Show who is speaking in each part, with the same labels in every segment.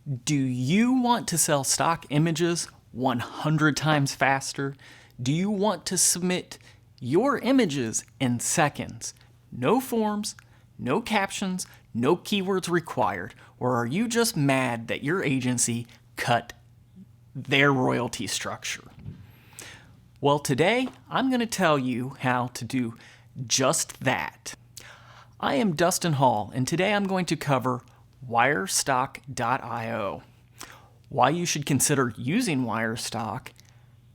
Speaker 1: Do you want to sell stock images 100 times faster? Do you want to submit your images in seconds? No forms, no captions, no keywords required. Or are you just mad that your agency cut their royalty structure? Well, today I'm going to tell you how to do just that. I am Dustin Hall, and today I'm going to cover Wirestock.io, why you should consider using Wirestock,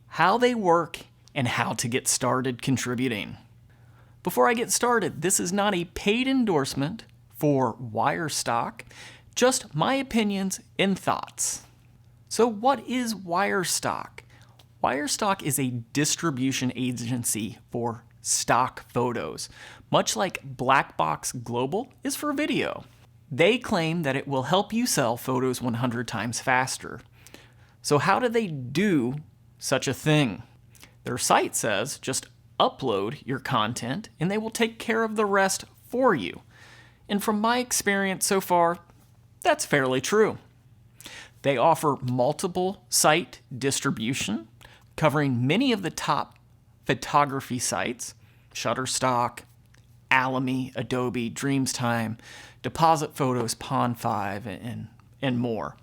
Speaker 1: how they work, and how to get started contributing. Before I get started, this is not a paid endorsement for Wirestock, just my opinions and thoughts. So what is Wirestock? Wirestock is a distribution agency for stock photos, much like Blackbox Global is for video. They claim that it will help you sell photos 100 times faster. So how do they do such a thing? Their site says just upload your content and they will take care of the rest for you. And from my experience so far, that's fairly true. They offer multiple site distribution, covering many of the top photography sites: Shutterstock, Alamy, Adobe, Dreamtime, Deposit Photos, Pond5, and more.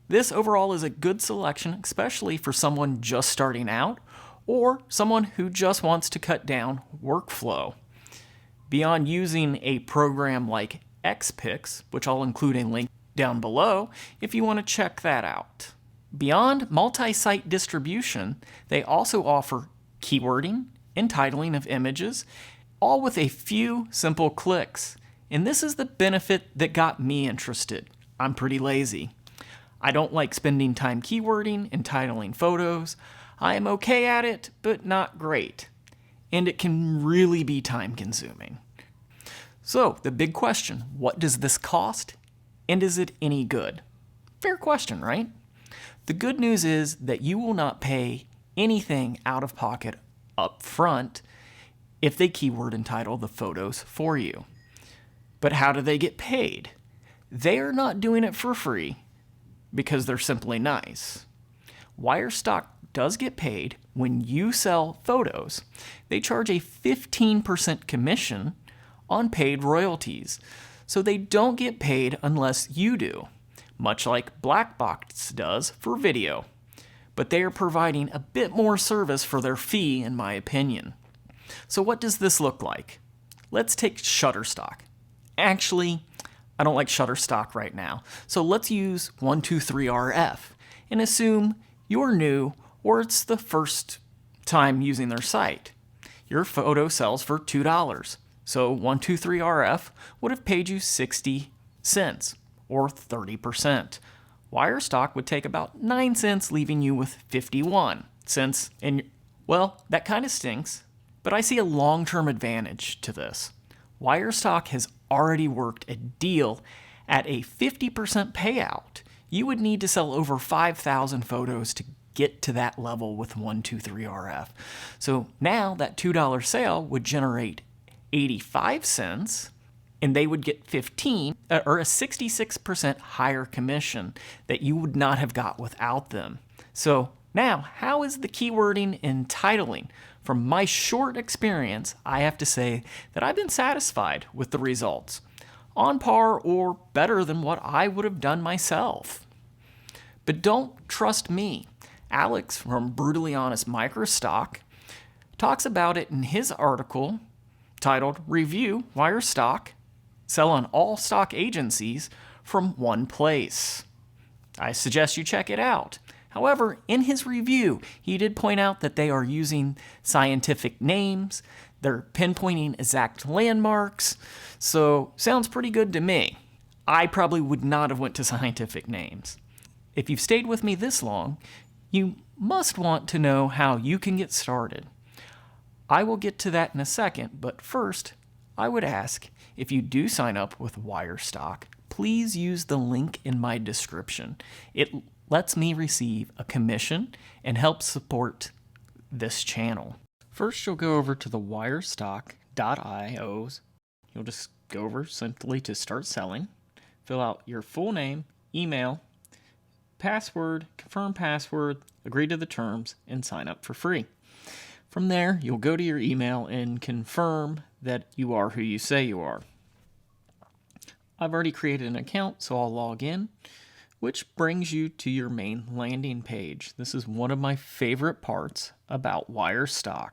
Speaker 1: This overall is a good selection, especially for someone just starting out or someone who just wants to cut down workflow. Beyond using a program like XPix, which I'll include a link down below if you want to check that out. Beyond multi-site distribution, they also offer keywording and titling of images, all with a few simple clicks. And this is the benefit that got me interested. I'm pretty lazy. I don't like spending time keywording and titling photos. I am okay at it, but not great. And it can really be time consuming. So the big question, what does this cost? And is it any good? Fair question, right? The good news is that you will not pay anything out of pocket up front if they keyword and title the photos for you. But how do they get paid? They are not doing it for free because they're simply nice. Wirestock does get paid when you sell photos. They charge a 15% commission on paid royalties, so they don't get paid unless you do, much like Blackbox does for video. But they are providing a bit more service for their fee, in my opinion. So what does this look like? Let's take Shutterstock. Actually, I don't like Shutterstock right now, so let's use 123RF and assume you're new or it's the first time using their site. Your photo sells for $2, so 123RF would have paid you 60 cents or 30%. Wirestock would take about 9 cents, leaving you with 51 cents. And well, that kind of stinks, but I see a long-term advantage to this. Wirestock has already worked a deal at a 50% payout. You would need to sell over 5,000 photos to get to that level with 123RF. So now that $2 sale would generate 85 cents, and they would get 15 or a 66% higher commission that you would not have got without them. So now, how is the keywording and titling? From my short experience, I have to say that I've been satisfied with the results, on par or better than what I would have done myself. But don't trust me. Alex from Brutally Honest Microstock talks about it in his article titled Review Wirestock, Sell on All Stock Agencies from One Place. I suggest you check it out. However, in his review, he did point out that they are using scientific names, they're pinpointing exact landmarks, so sounds pretty good to me. I probably would not have went to scientific names. If you've stayed with me this long, you must want to know how you can get started. I will get to that in a second, but first, I would ask, if you do sign up with Wirestock, please use the link in my description. It lets me receive a commission and help support this channel. First, you'll go over to the Wirestock.io's. You'll just go over simply to start selling, fill out your full name, email, password, confirm password, agree to the terms, and sign up for free. From there, you'll go to your email and confirm that you are who you say you are. I've already created an account, so I'll log in, which brings you to your main landing page. This is one of my favorite parts about WireStock.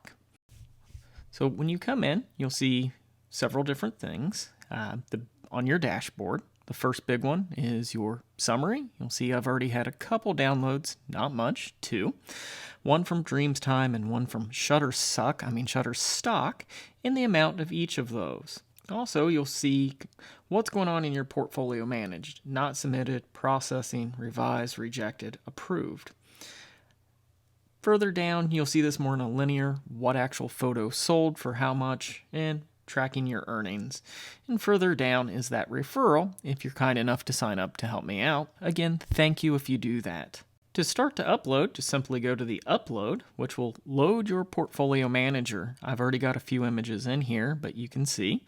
Speaker 1: So when you come in, you'll see several different things on your dashboard. The first big one is your summary. You'll see I've already had a couple downloads, not much, 2. One from Dreamstime and one from Shutterstock, and the amount of each of those. Also, you'll see what's going on in your portfolio managed, not submitted, processing, revised, rejected, approved. Further down, you'll see this more in a linear, what actual photo sold for how much, and tracking your earnings. And further down is that referral, if you're kind enough to sign up to help me out. Again, thank you if you do that. To start to upload, just simply go to the upload, which will load your portfolio manager. I've already got a few images in here, but you can see.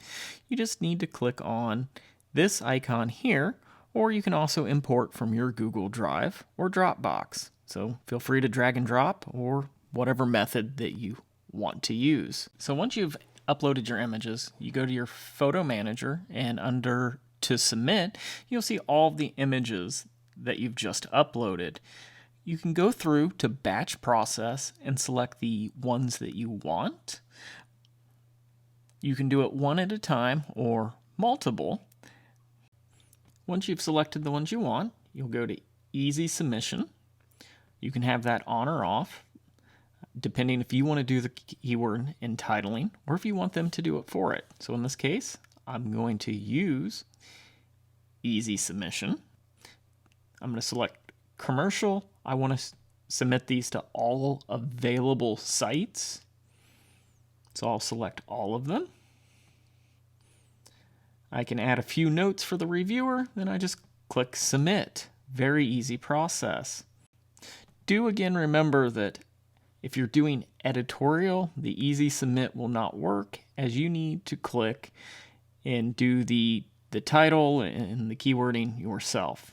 Speaker 1: You just need to click on this icon here, or you can also import from your Google Drive or Dropbox. So feel free to drag and drop or whatever method that you want to use. So once you've uploaded your images, you go to your photo manager, and under to submit, you'll see all the images that you've just uploaded. You can go through to batch process and select the ones that you want. You can do it one at a time or multiple. Once you've selected the ones you want, you'll go to Easy Submission. You can have that on or off, depending if you want to do the keyword entitling or if you want them to do it for it. So in this case, I'm going to use Easy Submission. I'm going to select commercial. I want to submit these to all available sites. So I'll select all of them. I can add a few notes for the reviewer, then I just click submit. Very easy process. Do again remember that if you're doing editorial, the easy submit will not work, as you need to click and do the title and the keywording yourself.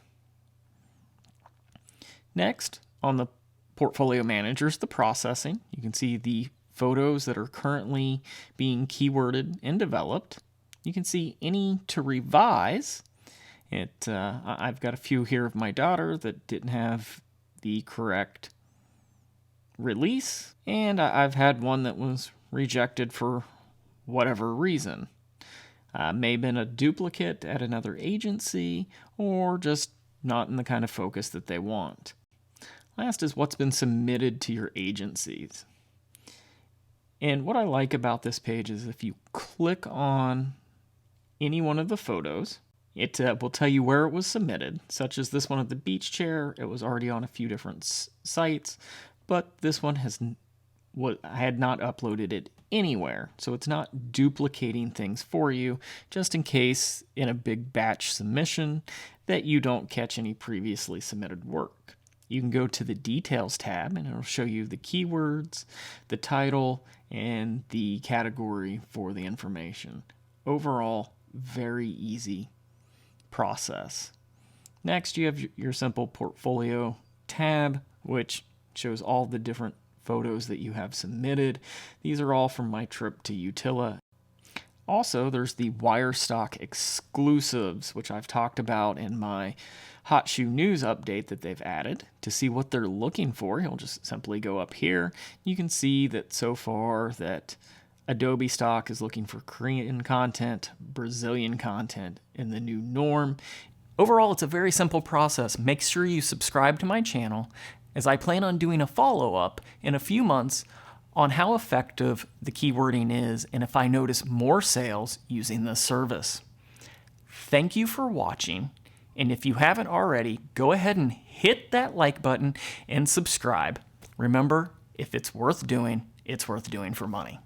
Speaker 1: Next, on the portfolio managers, the processing, you can see the photos that are currently being keyworded and developed. You can see any to revise. I've got a few here of my daughter that didn't have the correct release, and I've had one that was rejected for whatever reason. May have been a duplicate at another agency, or just not in the kind of focus that they want. Last is what's been submitted to your agencies. And what I like about this page is if you click on any one of the photos, it will tell you where it was submitted, such as this one of the beach chair. It was already on a few different sites, but this one I had not uploaded it anywhere, so it's not duplicating things for you, just in case in a big batch submission that you don't catch any previously submitted work. You can go to the Details tab, and it'll show you the keywords, the title, and the category for the information. Overall, very easy process. Next, you have your simple portfolio tab, which shows all the different photos that you have submitted. These are all from my trip to Utila. Also, there's the WireStock exclusives, which I've talked about in my Hot Shoe News update that they've added. To see what they're looking for, you'll just simply go up here. You can see that so far that Adobe Stock is looking for Korean content, Brazilian content in the new norm. Overall, it's a very simple process. Make sure you subscribe to my channel, as I plan on doing a follow-up in a few months on how effective the keywording is and if I notice more sales using this service. Thank you for watching, and if you haven't already, go ahead and hit that like button and subscribe. Remember, if it's worth doing for money.